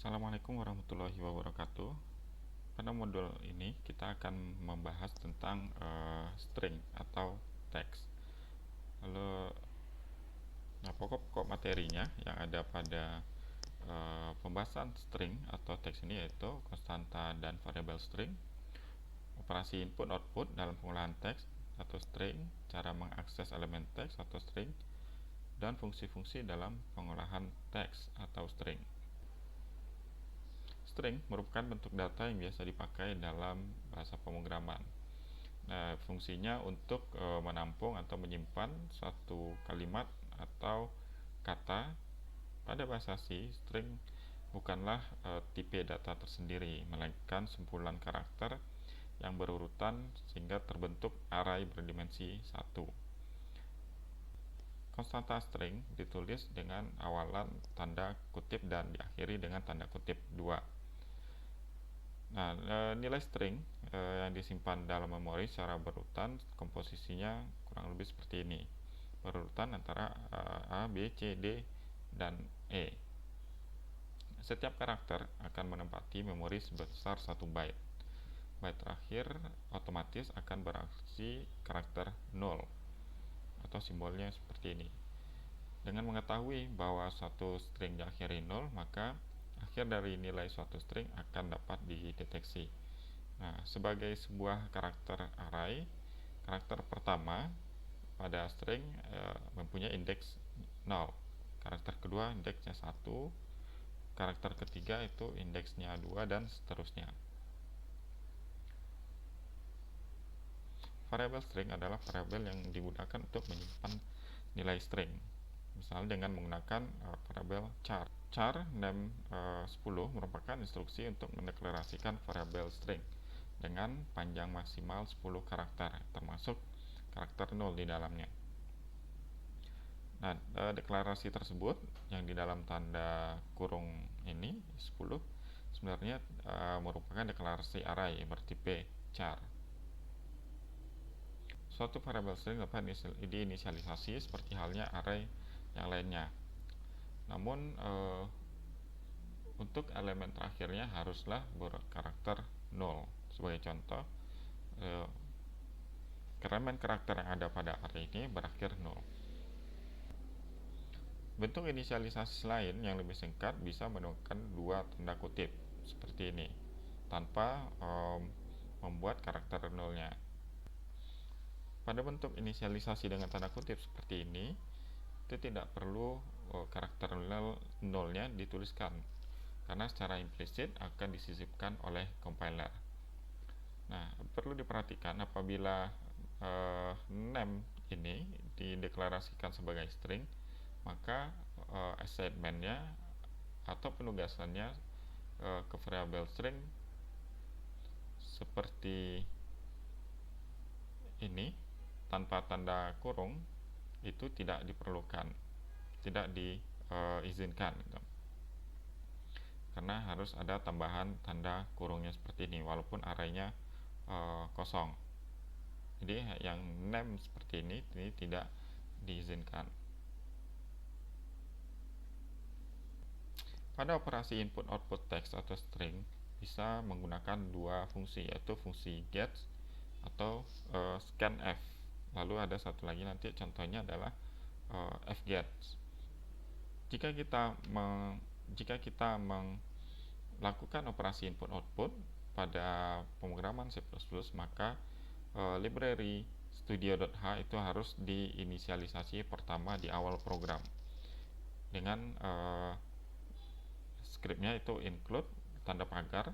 Assalamualaikum warahmatullahi wabarakatuh. Pada modul ini kita akan membahas tentang string atau teks. Lalu, pokok-pokok materinya yang ada pada pembahasan string atau teks ini yaitu konstanta dan variabel string, operasi input/output dalam pengolahan teks atau string, cara mengakses elemen teks atau string, dan fungsi-fungsi dalam pengolahan teks atau string. String merupakan bentuk data yang biasa dipakai dalam bahasa pemrograman. Nah, fungsinya untuk menampung atau menyimpan suatu kalimat atau kata. Pada bahasa C, string bukanlah tipe data tersendiri, melainkan kumpulan karakter yang berurutan sehingga terbentuk array berdimensi 1. Konstanta string ditulis dengan awalan tanda kutip dan diakhiri dengan tanda kutip 2. Nah, nilai string yang disimpan dalam memori secara berurutan, komposisinya kurang lebih seperti ini. Berurutan antara A, B, C, D, dan E. Setiap karakter akan menempati memori sebesar 1 byte. Byte terakhir otomatis akan berarti karakter 0 atau simbolnya seperti ini. Dengan mengetahui bahwa satu string diakhiri 0, maka akhir dari nilai suatu string akan dapat dideteksi. Nah, sebagai sebuah karakter array, karakter pertama pada string mempunyai indeks 0, karakter kedua indeksnya 1, karakter ketiga itu indeksnya 2, dan seterusnya. Variabel string adalah variabel yang digunakan untuk menyimpan nilai string, misalnya dengan menggunakan variabel char. Char name 10 merupakan instruksi untuk mendeklarasikan variabel string dengan panjang maksimal 10 karakter, termasuk karakter 0 di dalamnya. Nah, deklarasi tersebut yang di dalam tanda kurung ini 10 sebenarnya merupakan deklarasi array bertipe char. Suatu variabel string dapat diinisialisasi seperti halnya array yang lainnya. Namun untuk elemen terakhirnya haruslah berkarakter 0. Sebagai contoh, elemen karakter yang ada pada array ini berakhir 0. Bentuk inisialisasi lain yang lebih singkat bisa menggunakan dua tanda kutip seperti ini tanpa membuat karakter 0-nya. Pada bentuk inisialisasi dengan tanda kutip seperti ini, itu tidak perlu karakter 0-nya dituliskan, karena secara implisit akan disisipkan oleh compiler. Nah, perlu diperhatikan apabila name ini dideklarasikan sebagai string, maka assignment-nya atau penugasannya ke variabel string seperti ini tanpa tanda kurung itu tidak diperlukan, tidak diizinkan gitu. Karena harus ada tambahan tanda kurungnya seperti ini walaupun arraynya kosong. Jadi yang name seperti ini tidak diizinkan. Pada operasi input/output teks atau string bisa menggunakan dua fungsi, yaitu fungsi get atau scanf. Lalu ada satu lagi nanti contohnya adalah fget. Jika kita melakukan operasi input/output pada pemrograman C++, maka library studio.h itu harus diinisialisasi pertama di awal program dengan scriptnya itu include tanda pagar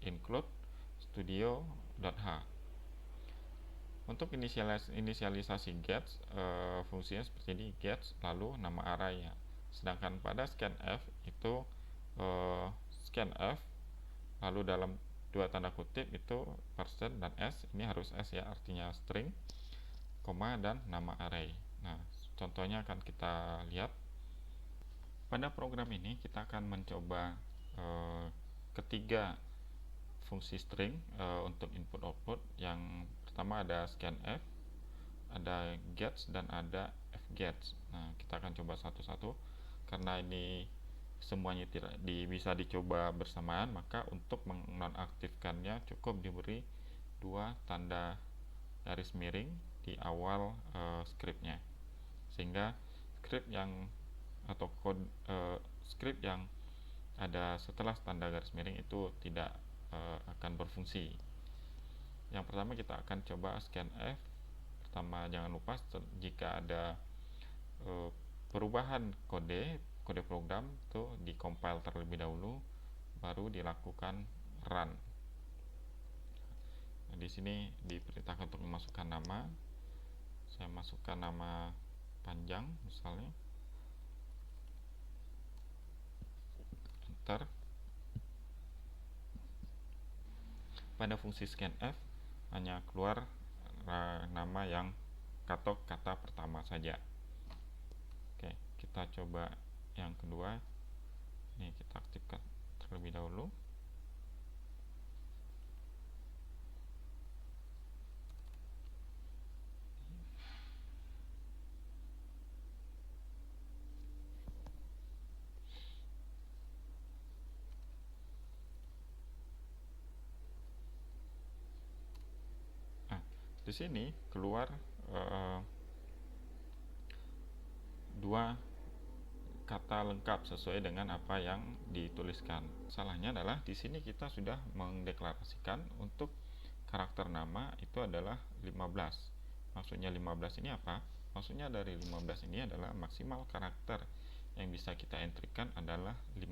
include studio.h. Untuk inisialisasi get, fungsinya seperti ini, get lalu nama array-nya. Sedangkan pada scanf itu scanf lalu dalam dua tanda kutip itu persen dan s, ini harus s ya, artinya string, koma, dan nama array. Nah, contohnya akan kita lihat. Pada program ini kita akan mencoba ketiga fungsi string untuk input/output. Yang pertama ada scanf, ada gets, dan ada fgets. Nah, kita akan coba satu-satu karena ini semuanya tidak bisa dicoba bersamaan, maka untuk menonaktifkannya cukup diberi dua tanda garis miring di awal scriptnya, sehingga script yang atau script yang ada setelah tanda garis miring itu tidak akan berfungsi. Yang pertama kita akan coba scanf. Pertama, jangan lupa jika ada perubahan kode program itu di compile terlebih dahulu, baru dilakukan run. Nah, di sini diperintahkan untuk memasukkan nama. Saya masukkan nama panjang misalnya, enter. Pada fungsi scanf hanya keluar nama yang atau kata pertama saja. Oke, kita coba yang kedua. Ini kita aktifkan terlebih dahulu. Nah, di sini keluar dua kata lengkap sesuai dengan apa yang dituliskan. Salahnya adalah di sini kita sudah mendeklarasikan untuk karakter nama itu adalah 15. Maksudnya 15 ini apa? Maksudnya dari 15 ini adalah maksimal karakter yang bisa kita entrykan adalah 15.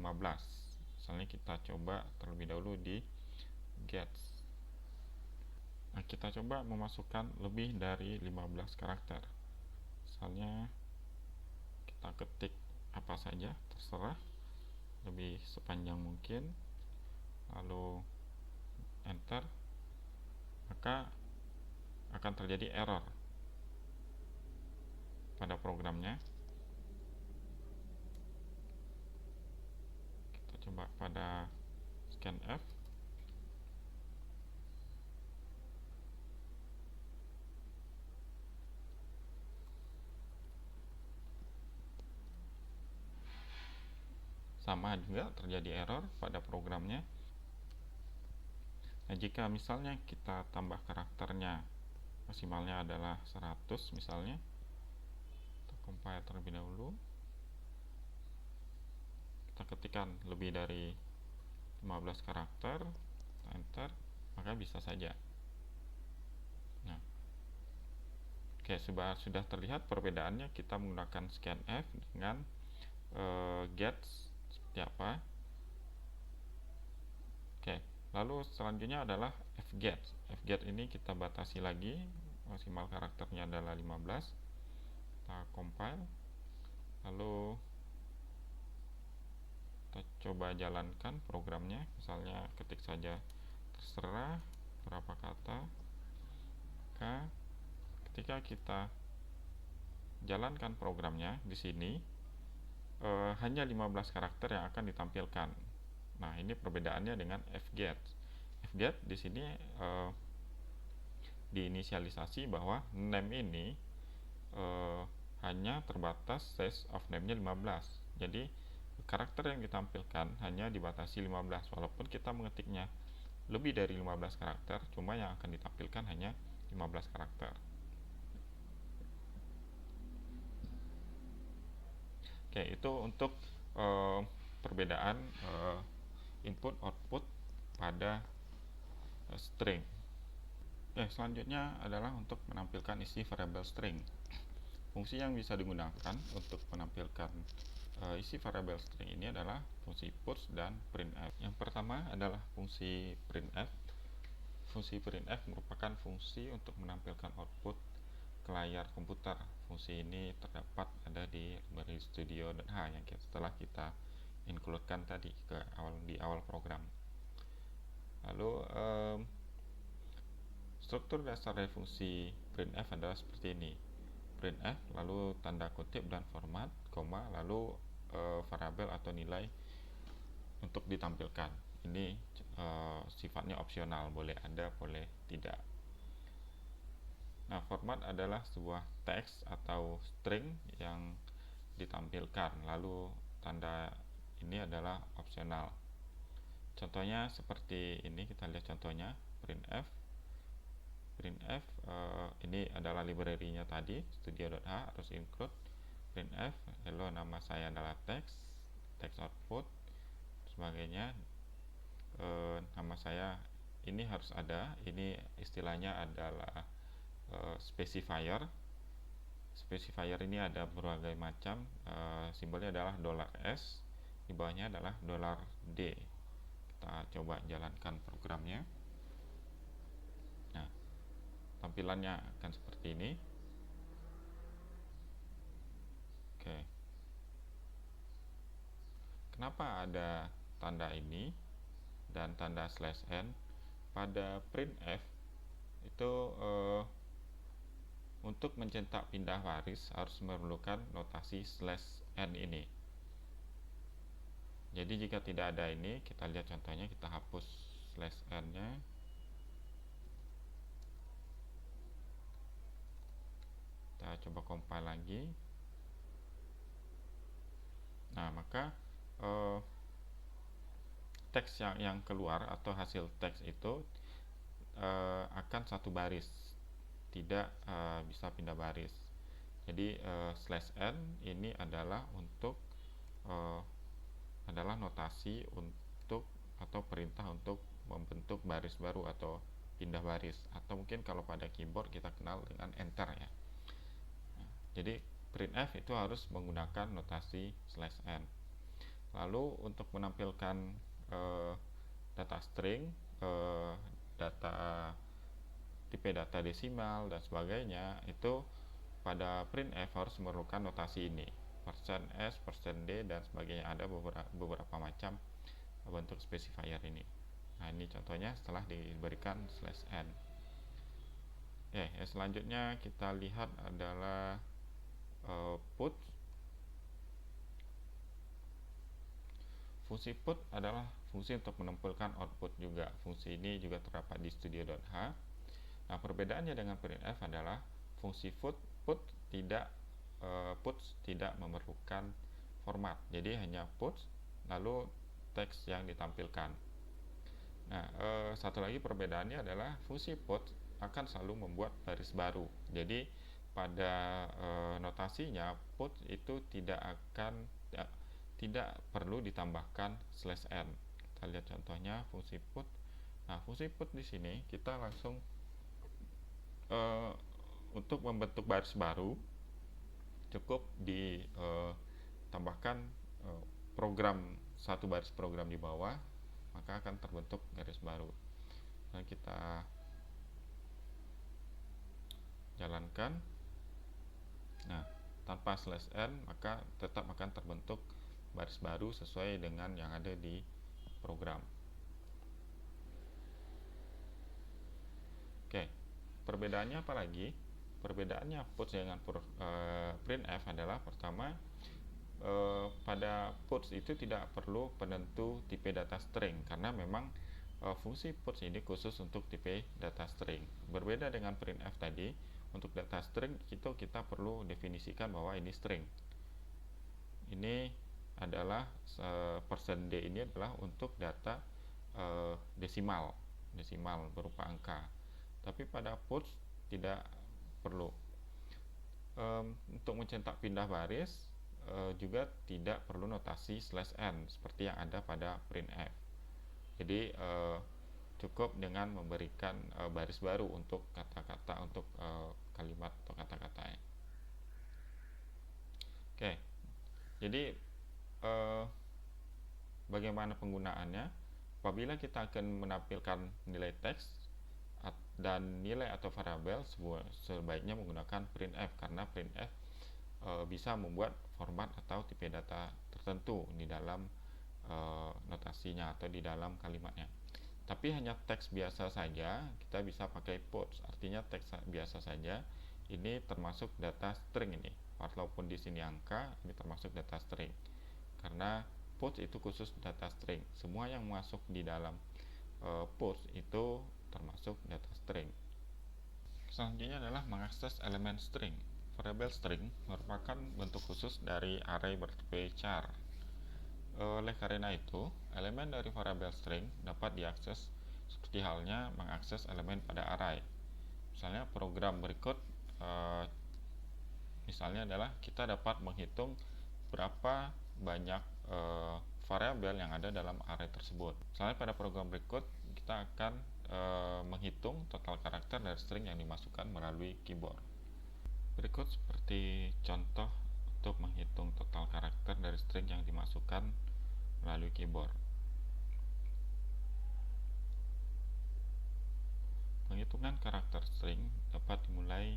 Misalnya kita coba terlebih dahulu di gets. Nah, kita coba memasukkan lebih dari 15 karakter. Misalnya kita ketik apa saja, terserah, lebih sepanjang mungkin, lalu enter, maka akan terjadi error pada programnya. Kita coba pada scanf. Sama juga terjadi error pada programnya. Nah, jika misalnya kita tambah karakternya, maksimalnya adalah 100 misalnya, kita compile terlebih dahulu, kita ketikkan lebih dari 15 karakter, enter, maka bisa saja. Nah, oke, sudah terlihat perbedaannya kita menggunakan scanf dengan gets seperti apa. Oke, lalu selanjutnya adalah fget. Fget ini kita batasi lagi, maksimal karakternya adalah 15. Kita compile, lalu kita coba jalankan programnya. Misalnya ketik saja terserah berapa kata. Maka ketika kita jalankan programnya di sini hanya 15 karakter yang akan ditampilkan. Nah, ini perbedaannya dengan fget. Fget di sini diinisialisasi bahwa name ini hanya terbatas size of name-nya 15. Jadi karakter yang ditampilkan hanya dibatasi 15, walaupun kita mengetiknya lebih dari 15 karakter, cuma yang akan ditampilkan hanya 15 karakter. Oke, itu untuk perbedaan input output pada string. Selanjutnya adalah untuk menampilkan isi variabel string. Fungsi yang bisa digunakan untuk menampilkan isi variabel string ini adalah fungsi puts dan printf. Yang pertama adalah fungsi printf. Fungsi printf merupakan fungsi untuk menampilkan output ke layar komputer. Fungsi ini terdapat ada di library Studio dan H yang setelah kita include-kan tadi di awal program. Lalu struktur dasar dari fungsi printf adalah seperti ini. Printf lalu tanda kutip dan format, koma, lalu variabel atau nilai untuk ditampilkan. Ini sifatnya opsional, boleh ada, boleh tidak. Nah, format adalah sebuah teks atau string yang ditampilkan, lalu tanda ini adalah opsional. Contohnya seperti ini, kita lihat contohnya printf. Ini adalah library-nya tadi, studio.h, harus include printf. Hello, nama saya adalah text output sebagainya. Nama saya ini harus ada, ini istilahnya adalah specifier. Specifier ini ada berbagai macam, simbolnya adalah $S, di bawahnya adalah $D. Kita coba jalankan programnya. Nah, tampilannya akan seperti ini. Oke. Kenapa ada tanda ini dan tanda /n? Pada printf itu untuk mencetak pindah baris harus memerlukan notasi /n ini. Jadi jika tidak ada ini, kita lihat contohnya, kita hapus /n nya. Kita coba compile lagi. Nah, maka teks yang keluar atau hasil teks itu akan satu baris, tidak bisa pindah baris. Jadi /n ini adalah untuk adalah notasi untuk atau perintah untuk membentuk baris baru atau pindah baris, atau mungkin kalau pada keyboard kita kenal dengan enter ya. Nah, jadi printf itu harus menggunakan notasi /n. Lalu untuk menampilkan data string, tipe data desimal dan sebagainya, itu pada printf harus memerlukan notasi ini, %s, %d dan sebagainya. Ada beberapa macam bentuk specifier ini. Nah, ini contohnya setelah diberikan /n. Selanjutnya kita lihat adalah put. Fungsi put adalah fungsi untuk menampilkan output juga. Fungsi ini juga terdapat di studio.h. Nah, perbedaannya dengan printf adalah fungsi put tidak memerlukan format. Jadi hanya put lalu teks yang ditampilkan. Nah, satu lagi perbedaannya adalah fungsi put akan selalu membuat baris baru. Jadi pada notasinya put itu tidak perlu ditambahkan /n. Kita lihat contohnya fungsi put. Nah, fungsi put di sini kita langsung untuk membentuk baris baru cukup ditambahkan satu baris program di bawah, maka akan terbentuk garis baru. Nah, kita jalankan. Nah, tanpa /n maka tetap akan terbentuk baris baru sesuai dengan yang ada di program. Oke, perbedaannya apa lagi? Perbedaannya put dengan printf adalah pertama, pada puts itu tidak perlu penentu tipe data string, karena memang fungsi puts ini khusus untuk tipe data string. Berbeda dengan printf tadi, untuk data string kita perlu definisikan bahwa ini string. Ini adalah %d ini adalah untuk data desimal berupa angka. Tapi pada puts tidak perlu. Untuk mencetak pindah baris juga tidak perlu notasi /n seperti yang ada pada printf. Jadi cukup dengan memberikan baris baru untuk kata-kata, untuk kalimat atau kata-katanya. Oke, jadi bagaimana penggunaannya? Apabila kita akan menampilkan nilai teks dan nilai atau variabel, sebaiknya menggunakan printf, karena printf bisa membuat format atau tipe data tertentu di dalam notasinya atau di dalam kalimatnya. Tapi hanya teks biasa saja kita bisa pakai puts, artinya teks biasa saja. Ini termasuk data string ini, walaupun di sini angka, ini termasuk data string, karena puts itu khusus data string. Semua yang masuk di dalam puts itu termasuk data string. Selanjutnya adalah mengakses elemen string. Variabel string merupakan bentuk khusus dari array bertipe char. Oleh karena itu, elemen dari variabel string dapat diakses seperti halnya mengakses elemen pada array. Misalnya program berikut misalnya adalah kita dapat menghitung berapa banyak variabel yang ada dalam array tersebut. Misalnya pada program berikut kita akan menghitung total karakter dari string yang dimasukkan melalui keyboard. Berikut seperti contoh untuk menghitung total karakter dari string yang dimasukkan melalui keyboard. Penghitungan karakter string dapat dimulai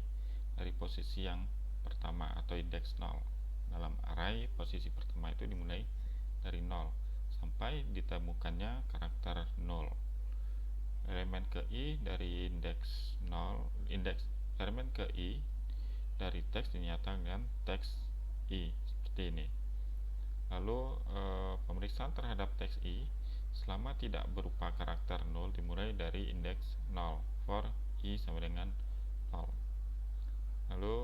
dari posisi yang pertama atau indeks 0. Dalam array, posisi pertama itu dimulai dari 0 sampai ditemukannya karakter 0. Elemen ke i dari indeks 0, elemen ke i dari teks dinyatakan dengan teks i seperti ini. Lalu pemeriksaan terhadap teks i selama tidak berupa karakter 0 dimulai dari indeks 0 for i sama dengan 0. Lalu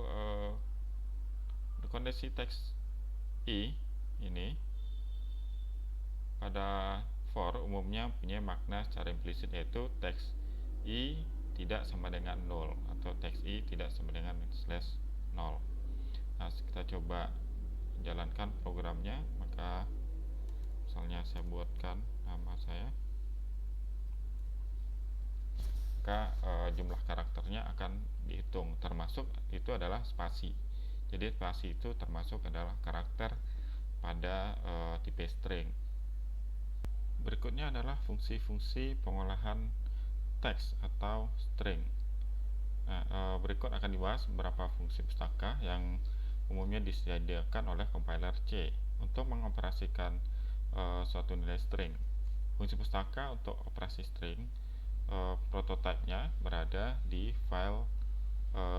kondisi teks i ini pada for umumnya punya makna secara implisit, yaitu teks i tidak sama dengan 0 atau teks i tidak sama dengan /0. Nah, kita coba jalankan programnya. Maka misalnya saya buatkan nama saya, maka jumlah karakternya akan dihitung, termasuk itu adalah spasi. Jadi spasi itu termasuk adalah karakter pada tipe string. Berikutnya adalah fungsi-fungsi pengolahan teks atau string. Nah, berikut akan dibahas beberapa fungsi pustaka yang umumnya disediakan oleh compiler C untuk mengoperasikan suatu nilai string. Fungsi pustaka untuk operasi string prototipenya berada di file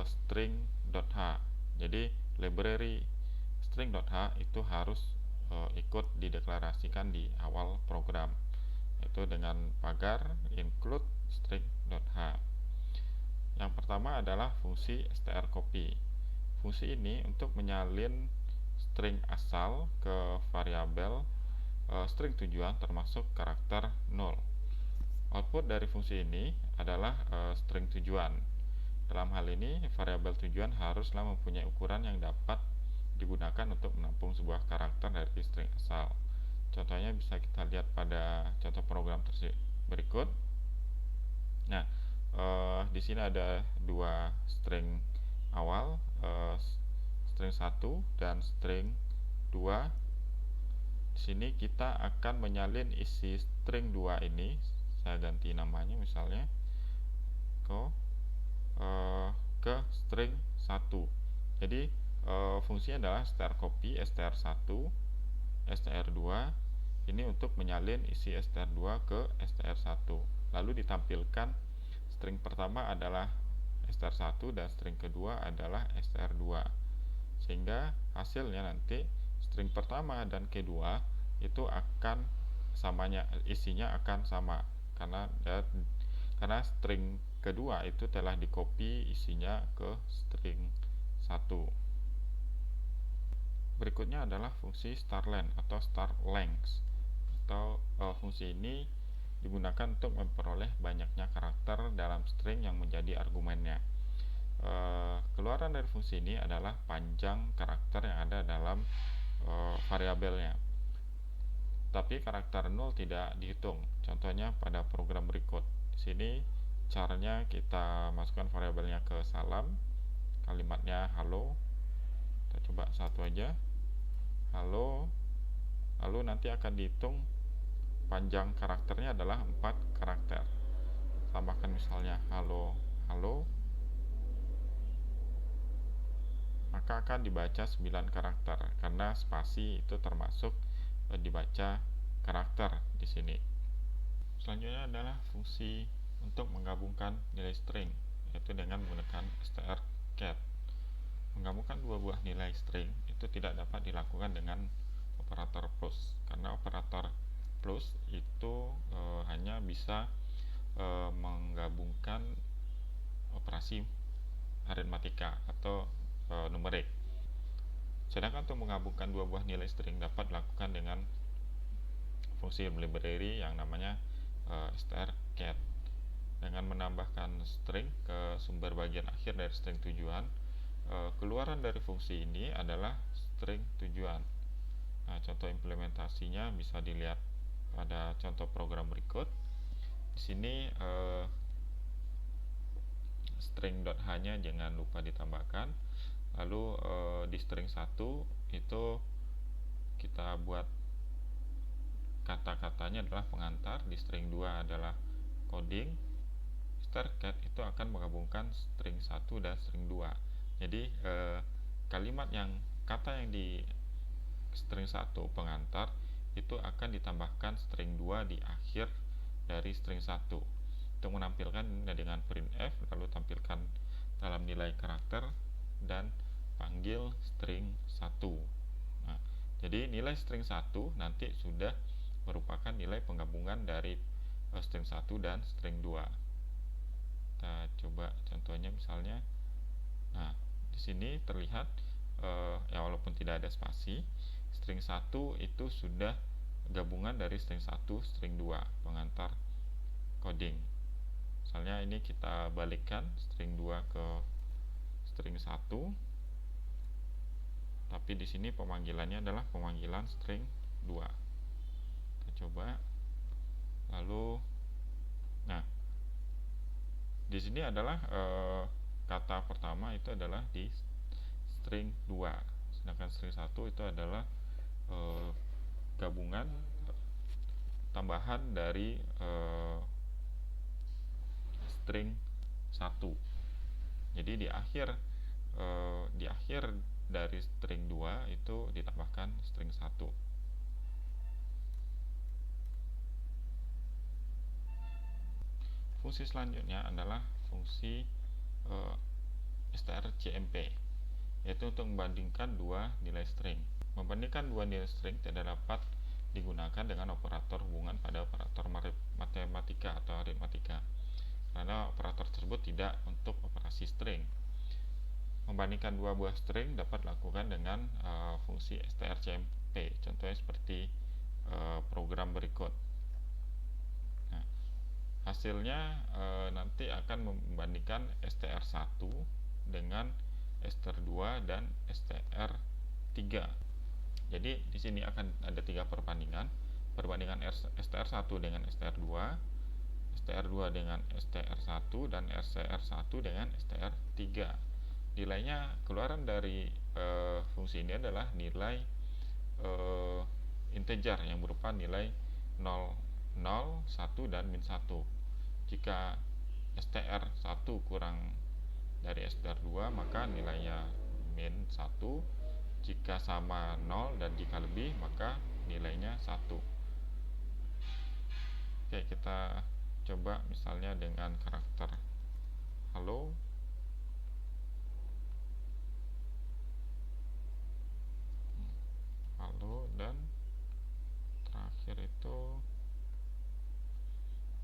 string.h. Jadi library string.h itu harus ikut dideklarasikan di awal program, yaitu dengan pagar include string.h. Yang pertama adalah fungsi strcopy. Fungsi ini untuk menyalin string asal ke variabel string tujuan termasuk karakter 0. Output dari fungsi ini adalah string tujuan. Dalam hal ini, variabel tujuan haruslah mempunyai ukuran yang dapat digunakan untuk menampung sebuah karakter dari string asal. Contohnya bisa kita lihat pada contoh program tersebut berikut. Nah, di sini ada dua string awal, string 1 dan string 2. Di sini kita akan menyalin isi string 2 ini. Saya ganti namanya misalnya ke string 1. Jadi fungsinya adalah strcopy str1 str2 ini untuk menyalin isi str2 ke str1. Lalu ditampilkan string pertama adalah str1 dan string kedua adalah str2, sehingga hasilnya nanti string pertama dan kedua itu akan samanya, isinya akan sama karena string kedua itu telah dikopi isinya ke string 1. Berikutnya adalah fungsi starlen atau starlength, atau fungsi ini digunakan untuk memperoleh banyaknya karakter dalam string yang menjadi argumennya. Keluaran dari fungsi ini adalah panjang karakter yang ada dalam variabelnya, tapi karakter 0 tidak dihitung. Contohnya pada program berikut. Di sini caranya kita masukkan variabelnya ke salam, kalimatnya halo. Kita coba satu aja, halo. Lalu nanti akan dihitung panjang karakternya adalah 4 karakter. Tambahkan misalnya halo, halo, maka akan dibaca 9 karakter karena spasi itu termasuk dibaca karakter di sini. Selanjutnya adalah fungsi untuk menggabungkan nilai string, yaitu dengan menggunakan strcat. Menggabungkan dua buah nilai string itu tidak dapat dilakukan dengan operator plus, karena operator plus itu hanya bisa menggabungkan operasi aritmatika atau numerik. Sedangkan untuk menggabungkan dua buah nilai string dapat dilakukan dengan fungsi library yang namanya strcat. Dengan menambahkan string ke sumber bagian akhir dari string tujuan, keluaran dari fungsi ini adalah string tujuan. Nah, contoh implementasinya bisa dilihat pada contoh program berikut. Di sini string.h-nya jangan lupa ditambahkan. Lalu di string 1 itu kita buat kata-katanya adalah pengantar, di string 2 adalah coding. Strcat itu akan menggabungkan string 1 dan string 2. Jadi kata yang di string 1 pengantar itu akan ditambahkan string 2 di akhir dari string 1 untuk menampilkan dengan printf, lalu tampilkan dalam nilai karakter dan panggil string 1. Nah, jadi nilai string 1 nanti sudah merupakan nilai penggabungan dari string 1 dan string 2. Kita coba contohnya misalnya. Nah, di sini terlihat ya walaupun tidak ada spasi, string 1 itu sudah gabungan dari string 1, string 2, pengantar coding. Misalnya ini kita balikkan string 2 ke string 1. Tapi di sini pemanggilannya adalah pemanggilan string 2. Kita coba. Lalu nah, di sini adalah kata pertama itu adalah di string 2, sedangkan string 1 itu adalah gabungan tambahan dari string 1. Jadi di akhir dari string 2 itu ditambahkan string 1. Fungsi selanjutnya adalah fungsi strcmp, yaitu untuk membandingkan dua nilai string. Membandingkan dua nilai string tidak dapat digunakan dengan operator hubungan pada operator matematika atau aritmatika, karena operator tersebut tidak untuk operasi string. Membandingkan dua buah string dapat dilakukan dengan fungsi strcmp, contohnya seperti program berikut. Nah, hasilnya nanti akan membandingkan str1 dengan str2 dan str3. Jadi di sini akan ada 3 perbandingan. Perbandingan str1 dengan str2, str2 dengan str1 dan str1 dengan str3. Nilainya, keluaran dari fungsi ini adalah nilai integer yang berupa nilai 0, 0, 1 dan min 1. Jika str1 kurang dari str2 maka nilainya min 1. Jika sama 0 dan jika lebih maka nilainya 1. Oke, kita coba misalnya dengan karakter halo. Halo, dan terakhir itu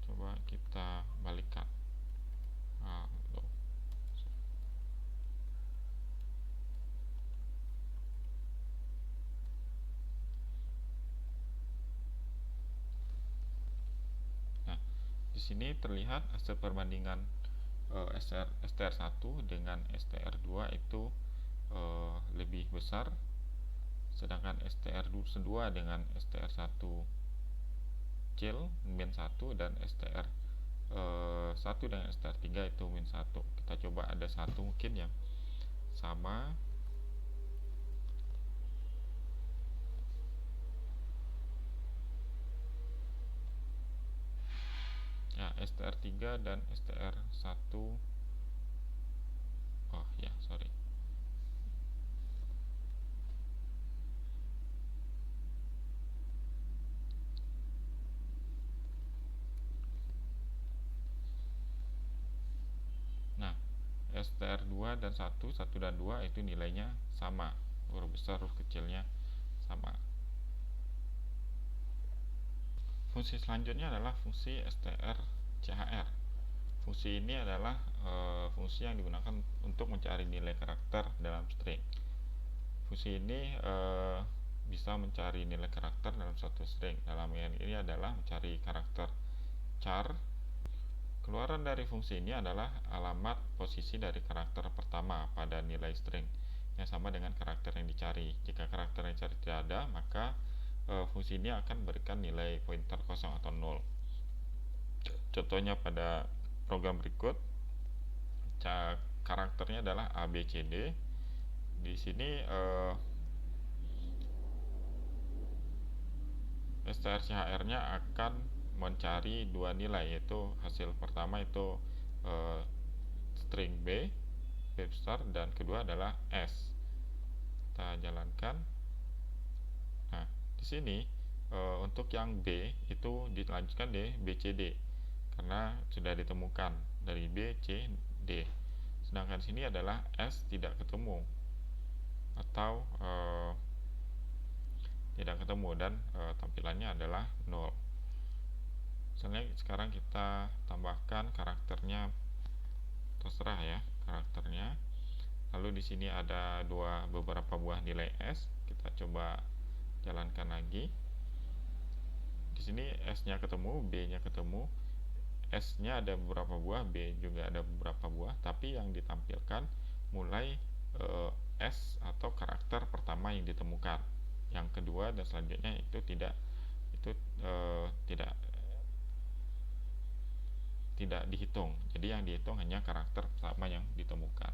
coba kita balikkan halo. Nah, di sini terlihat hasil perbandingan str1 dengan str2 itu lebih besar, sedangkan str2 dengan str1 kecil min 1 dan str1 dengan str3 itu min 1. Kita coba ada satu mungkin yang sama. Ya, str3 dan str1. Oh ya, sorry. Nah, str2 dan 1 dan 2 itu nilainya sama, huruf besar huruf kecilnya sama. Fungsi selanjutnya adalah fungsi strchr. Fungsi ini adalah fungsi yang digunakan untuk mencari nilai karakter dalam string. Fungsi ini bisa mencari nilai karakter dalam suatu string. Dalam ini adalah mencari karakter char. Keluaran dari fungsi ini adalah alamat posisi dari karakter pertama pada nilai string yang sama dengan karakter yang dicari. Jika karakter yang dicari tidak ada, maka fungsi ini akan berikan nilai pointer kosong atau 0. Contohnya pada program berikut, karakternya adalah ABCD. Di sini strchr-nya akan mencari dua nilai, yaitu hasil pertama itu string B besar, dan kedua adalah S. Kita jalankan. Nah, di sini untuk yang B itu dilanjutkan di BCD karena sudah ditemukan dari B, C, D. Sedangkan sini adalah S tidak ketemu atau tidak ketemu dan tampilannya adalah 0. Misalnya sekarang kita tambahkan karakternya, terserah ya karakternya. Lalu di sini ada beberapa buah nilai S. Kita coba jalankan lagi. Di sini S-nya ketemu, B-nya ketemu. S-nya ada beberapa buah, B juga ada beberapa buah, tapi yang ditampilkan mulai S atau karakter pertama yang ditemukan. Yang kedua dan selanjutnya itu tidak dihitung. Jadi yang dihitung hanya karakter pertama yang ditemukan.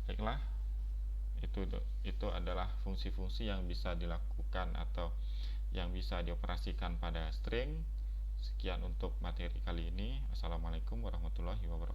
Baiklah, itu adalah fungsi-fungsi yang bisa dilakukan atau yang bisa dioperasikan pada string. Sekian untuk materi kali ini. Assalamualaikum warahmatullahi wabarakatuh.